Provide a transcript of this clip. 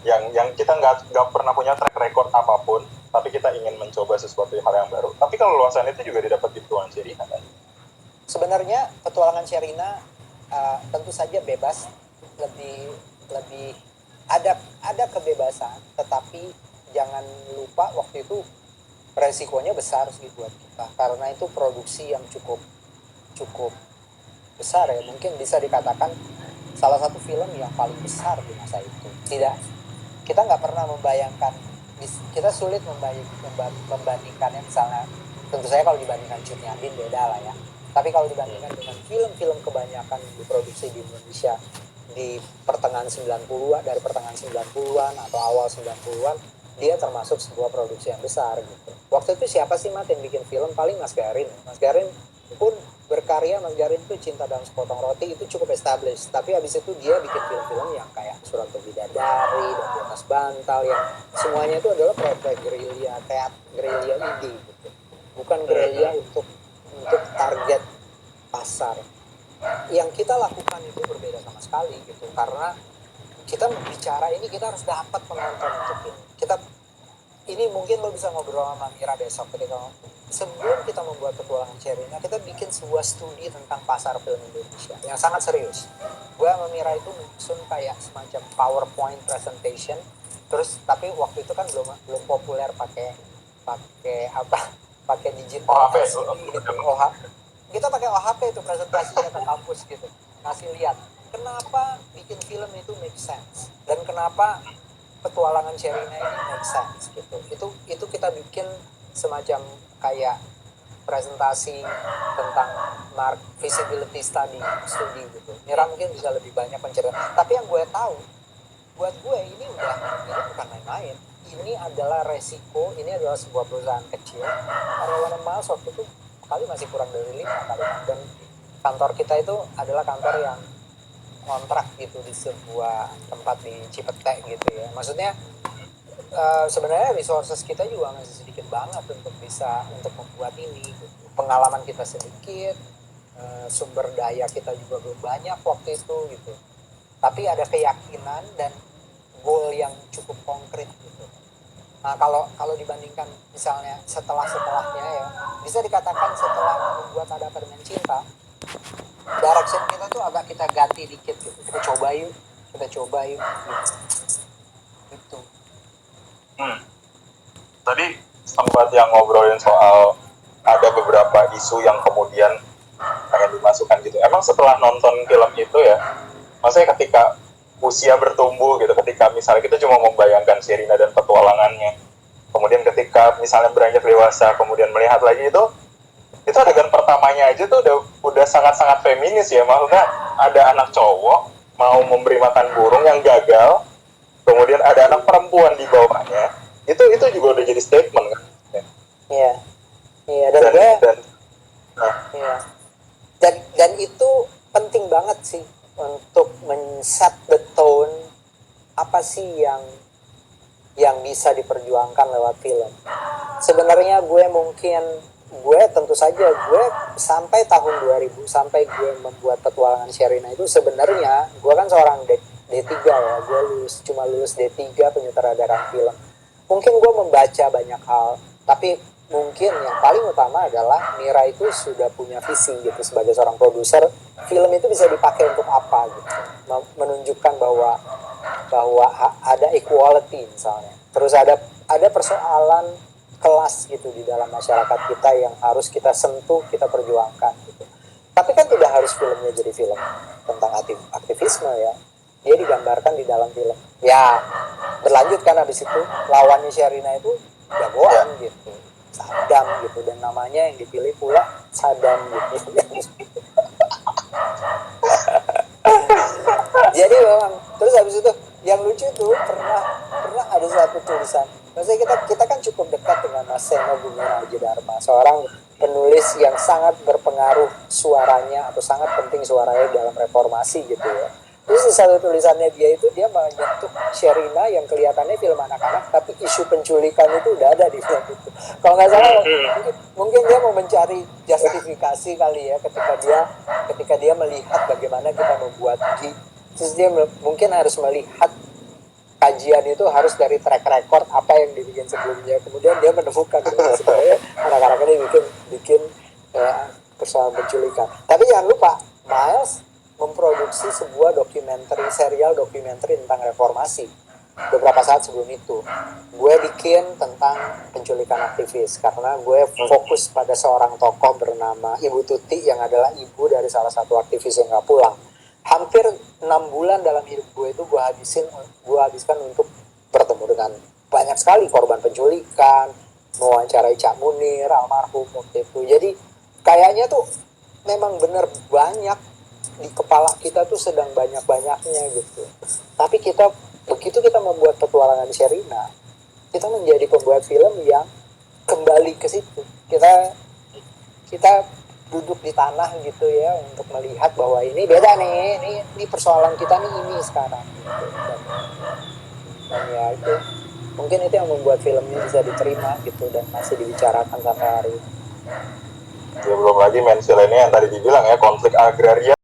yang kita nggak pernah punya track record apapun, tapi kita ingin mencoba sesuatu hal yang baru. Tapi kalau luasan itu juga didapat di petualangan Sherina kan? Sebenarnya petualangan Sherina tentu saja bebas, lebih ada kebebasan, tetapi jangan lupa waktu itu resikonya besar sih buat kita, karena itu produksi yang cukup besar ya, mungkin bisa dikatakan salah satu film yang paling besar di masa itu. Kita nggak pernah membayangkan, kita sulit membandingkannya, misalnya tentu saya kalau dibandingkan Cut Nyadin beda lah ya, tapi kalau dibandingkan dengan film-film kebanyakan yang diproduksi di Indonesia di pertengahan 90-an, dari pertengahan 90-an atau awal 90-an, dia termasuk sebuah produksi yang besar gitu. Waktu itu siapa sih Mat yang bikin film? Paling Mas Garin. Mas Garin pun berkarya, Mas Garin itu Cinta Dalam Sepotong Roti itu cukup established, tapi habis itu dia bikin film-film yang kayak Surat Bidadari dan Di Atas Bantal, yang semuanya itu adalah proyek gerilya, gerilya ide gitu, bukan gerilya untuk target pasar. Yang kita lakukan itu berbeda sama sekali gitu, karena kita bicara ini, kita harus dapat penonton untuk ini mungkin lo bisa ngobrol sama Mira besok ketika sebelum kita membuat petualangan Sherina, kita bikin sebuah studi tentang pasar film Indonesia yang sangat serius. Gue sama Mira itu menyusun kayak semacam PowerPoint presentation, terus tapi waktu itu kan belum populer pakai digital gitu, kita pakai OHP itu presentasinya ke kampus gitu, ngasih lihat kenapa bikin film itu make sense dan kenapa petualangan Sherina ini make sense gitu. Itu kita bikin semacam kayak presentasi tentang visibility studi gitu. Mira mungkin bisa lebih banyak menceritakan. Tapi yang gue tahu, buat gue ini bukan main-main. Ini adalah resiko, ini adalah sebuah perusahaan kecil. Karyawan Miles waktu itu kali masih kurang dari 5 kali, dan kantor kita itu adalah kantor yang kontrak gitu di sebuah tempat di Cipete gitu ya. Maksudnya sebenarnya resources kita juga masih sedikit banget untuk membuat ini gitu. Pengalaman kita sedikit, sumber daya kita juga belum banyak waktu itu gitu. Tapi ada keyakinan dan goal yang cukup konkret gitu. Nah, kalau dibandingkan misalnya setelahnya ya, bisa dikatakan setelah membuat Ada Apa Dengan Cinta, direction kita tuh agak kita ganti dikit gitu. Kita coba yuk gitu. Tadi sempat yang ngobrolin soal ada beberapa isu yang kemudian pengen dimasukkan gitu. Emang setelah nonton film itu ya, maksudnya ketika usia bertumbuh gitu, ketika misalnya kita cuma membayangkan Sherina dan petualangannya, kemudian ketika misalnya beranjak dewasa, kemudian melihat lagi itu adegan pertamanya aja tuh udah sangat-sangat feminis ya. Maksudnya ada anak cowok mau memberi makan burung yang gagal, kemudian ada anak perempuan di bawahnya, itu juga udah jadi statement kan. Iya dan itu penting banget sih untuk men-set the tone, apa sih yang bisa diperjuangkan lewat film. Sebenarnya gue tentu saja sampai tahun 2000, sampai gue membuat petualangan Sherina itu, sebenarnya gue kan seorang D3 ya, gue cuma lulus D3 penyutradaraan film. Mungkin gue membaca banyak hal, tapi mungkin yang paling utama adalah Mira itu sudah punya visi gitu sebagai seorang produser. Film itu bisa dipakai untuk apa gitu, menunjukkan bahwa ada equality misalnya, terus ada persoalan kelas gitu di dalam masyarakat kita yang harus kita sentuh, kita perjuangkan gitu. Tapi kan tidak harus filmnya jadi film tentang aktivisme ya, dia digambarkan di dalam film ya. Berlanjut kan habis itu lawannya Sherina itu jagoan gitu, Saddam gitu, dan namanya yang dipilih pula Saddam gitu. Jadi memang terus habis itu yang lucu tuh pernah ada satu tulisan. Maksudnya kita kan cukup dekat dengan Mas Seno Gumiwang Dharma, seorang penulis yang sangat berpengaruh suaranya atau sangat penting suaranya dalam reformasi gitu ya. Terus di satu tulisannya dia menyentuh Sherina yang kelihatannya film anak-anak, tapi isu penculikan itu udah ada di film itu. Kalau nggak salah mungkin dia mau mencari justifikasi kali ya, ketika dia melihat bagaimana kita membuat terus dia mungkin harus melihat kajian itu harus dari track record apa yang dibikin sebelumnya, kemudian dia menemukan sebenarnya anak-anak ini bikin persoalan penculikan. Tapi jangan lupa Miles memproduksi sebuah serial dokumenter tentang reformasi beberapa saat sebelum itu. Gue bikin tentang penculikan aktivis karena gue fokus pada seorang tokoh bernama Ibu Tuti yang adalah ibu dari salah satu aktivis yang gak pulang. Hampir 6 bulan dalam hidup gue itu gue habiskan untuk bertemu dengan banyak sekali korban penculikan, mewawancarai Cak Munir almarhum waktu itu. Jadi kayaknya tuh memang bener banyak di kepala kita tuh sedang banyak-banyaknya gitu. Tapi begitu kita membuat petualangan Sherina, kita menjadi pembuat film yang kembali ke situ. Kita duduk di tanah gitu ya untuk melihat bahwa ini beda nih, ini persoalan kita nih ini sekarang gitu. Dan ya itu mungkin itu yang membuat filmnya bisa diterima gitu dan masih dibicarakan sampai hari ini. Ya belum lagi mention ini yang tadi dibilang ya, konflik agraria